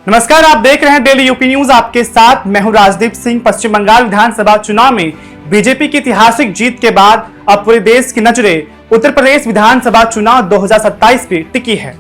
नमस्कार, आप देख रहे हैं डेली यूपी न्यूज। आपके साथ मैं हूं राजदीप सिंह। पश्चिम बंगाल विधानसभा चुनाव में बीजेपी की ऐतिहासिक जीत के बाद अब पूरे देश की नजरें उत्तर प्रदेश विधानसभा चुनाव 2027 पे टिकी है।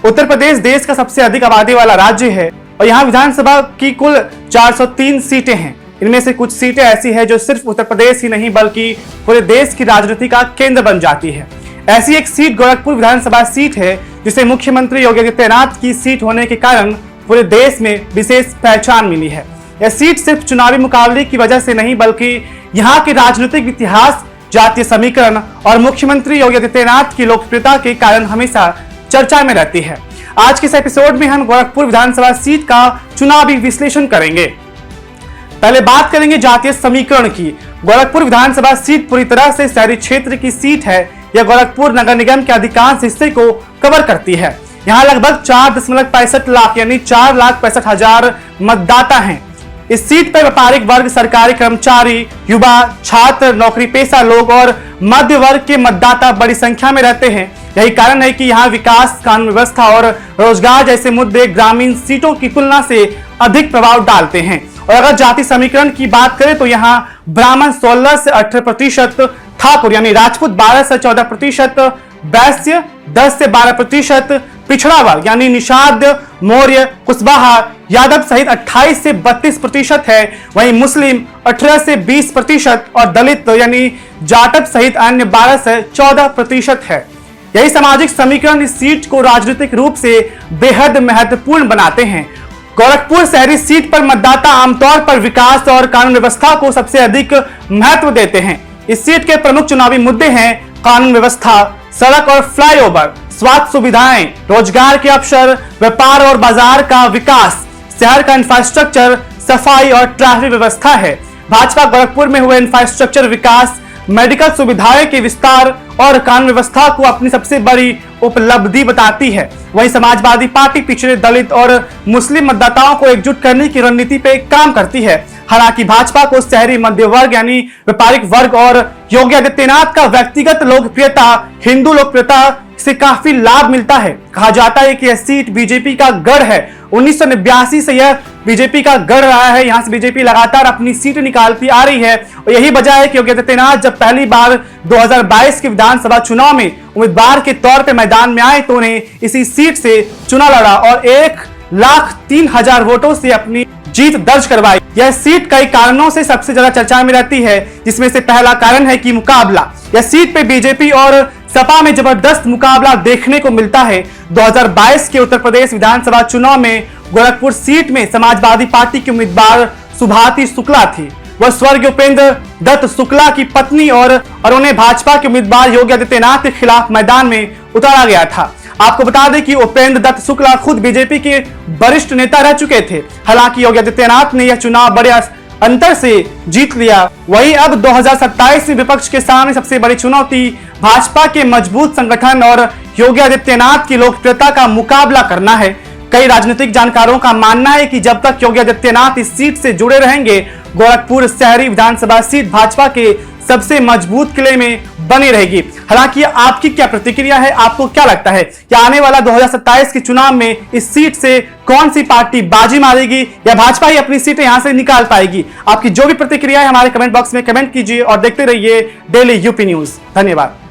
उत्तर प्रदेश देश का सबसे अधिक आबादी वाला राज्य है और यहाँ विधानसभा की कुल 403 सीटें हैं। इनमें से कुछ सीटें ऐसी है जो सिर्फ उत्तर प्रदेश ही नहीं बल्कि पूरे देश की राजनीति का केंद्र बन जाती है। ऐसी एक सीट गोरखपुर विधानसभा सीट है जिसे मुख्यमंत्री योगी आदित्यनाथ की सीट होने के कारण पूरे देश में विशेष पहचान मिली है। यह सीट सिर्फ चुनावी मुकाबले की वजह से नहीं बल्कि यहाँ के राजनीतिक इतिहास, जातीय समीकरण और मुख्यमंत्री योगी आदित्यनाथ की लोकप्रियता के कारण हमेशा चर्चा में रहती है। आज के इस एपिसोड में हम गोरखपुर विधानसभा सीट का चुनावी विश्लेषण करेंगे। पहले बात करेंगे जातीय समीकरण की। गोरखपुर विधानसभा सीट पूरी तरह से शहरी क्षेत्र की सीट है। यह गोरखपुर नगर निगम के अधिकांश हिस्से को कवर करती है। यहाँ लगभग 4.65 लाख यानी 4,65,000 मतदाता हैं। इस सीट पर व्यापारिक वर्ग, सरकारी कर्मचारी, युवा, छात्र, नौकरी पेशा लोग और मध्य वर्ग के मतदाता बड़ी संख्या में रहते हैं। यही कारण है कि यहाँ विकास, कानून व्यवस्था और रोजगार जैसे मुद्दे ग्रामीण सीटों की तुलना से अधिक प्रभाव डालते हैं। और अगर जाति समीकरण की बात करें तो यहाँ ब्राह्मण 16 से 18%, ठाकुर यानी राजपूत 12 से 14%, वैश्य 10 से 12%, पिछड़ा वर्ग यानी निषाद, मौर्य, कुशवाहा, यादव सहित 28 से 32% है। वहीं मुस्लिम 18 से 20% और दलित यानी जाटव सहित अन्य 12 से 14% है। यही सामाजिक समीकरण इस सीट को राजनीतिक रूप से बेहद महत्वपूर्ण बनाते हैं। गोरखपुर शहरी सीट पर मतदाता आमतौर पर विकास और कानून व्यवस्था को सबसे अधिक महत्व देते हैं। इस सीट के प्रमुख चुनावी मुद्दे हैं कानून व्यवस्था, सड़क और फ्लाईओवर, स्वास्थ्य सुविधाएं, रोजगार के अवसर, व्यापार और बाजार का विकास, शहर का इंफ्रास्ट्रक्चर, सफाई और ट्रैफिक व्यवस्था है। भाजपा गोरखपुर में हुए इंफ्रास्ट्रक्चर विकास, मेडिकल सुविधाएं के विस्तार और कानून व्यवस्था को अपनी सबसे बड़ी उपलब्धि बताती है। वहीं समाजवादी पार्टी पिछड़े दलित और मुस्लिम मतदाताओं को एकजुट करने की रणनीति पे काम करती है। हालांकि भाजपा को शहरी मध्य वर्ग यानी व्यापारिक वर्ग और योगी आदित्यनाथ का व्यक्तिगत लोकप्रियता, हिंदू लोकप्रियता से काफी लाभ मिलता है। कहा जाता है कि यह सीट बीजेपी का गढ़ है। 1989 से यह बीजेपी का गढ़ रहा है। यहाँ से बीजेपी लगातार अपनी सीट निकालती आ रही है और यही वजह है कि योगी आदित्यनाथ जब पहली बार 2022 के विधानसभा चुनाव में उम्मीदवार के तौर पर मैदान में आए तो उन्हें इसी सीट से चुनाव लड़ा और 1,03,000 वोटों से अपनी जीत दर्ज करवाई। यह सीट कई कारणों से सबसे ज्यादा चर्चा में रहती है, जिसमें से पहला कारण है कि मुकाबला। यह सीट पे बीजेपी और सपा में जबरदस्त मुकाबला देखने को मिलता है। 2022 के उत्तर प्रदेश विधानसभा चुनाव में गोरखपुर सीट में समाजवादी पार्टी की उम्मीदवार सुभाती शुक्ला थी। वह स्वर्गीय उपेंद्र दत्त शुक्ला की पत्नी और उन्हें भाजपा के उम्मीदवार योगी आदित्यनाथ के खिलाफ मैदान में उतारा गया था। आपको बता दें कि उपेंद्र दत्त शुक्ला खुद बीजेपी के वरिष्ठ नेता रह चुके थे। हालांकि योगी आदित्यनाथ ने यह चुनाव बड़े अंतर से जीत लिया। वहीं अब 2027 में विपक्ष के सामने सबसे बड़ी चुनौती भाजपा के मजबूत संगठन और योगी आदित्यनाथ की लोकप्रियता का मुकाबला करना है। कई राजनीतिक जानकारों का मानना है कि जब तक योगी आदित्यनाथ इस सीट से जुड़े रहेंगे, गोरखपुर शहरी विधानसभा सीट भाजपा के सबसे मजबूत किले में बनी रहेगी। हालांकि आपकी क्या प्रतिक्रिया है? आपको क्या लगता है कि आने वाला 2027 के चुनाव में इस सीट से कौन सी पार्टी बाजी मारेगी या भाजपा ही अपनी सीटें यहां से निकाल पाएगी? आपकी जो भी प्रतिक्रिया है हमारे कमेंट बॉक्स में कमेंट कीजिए और देखते रहिए डेली यूपी न्यूज। धन्यवाद।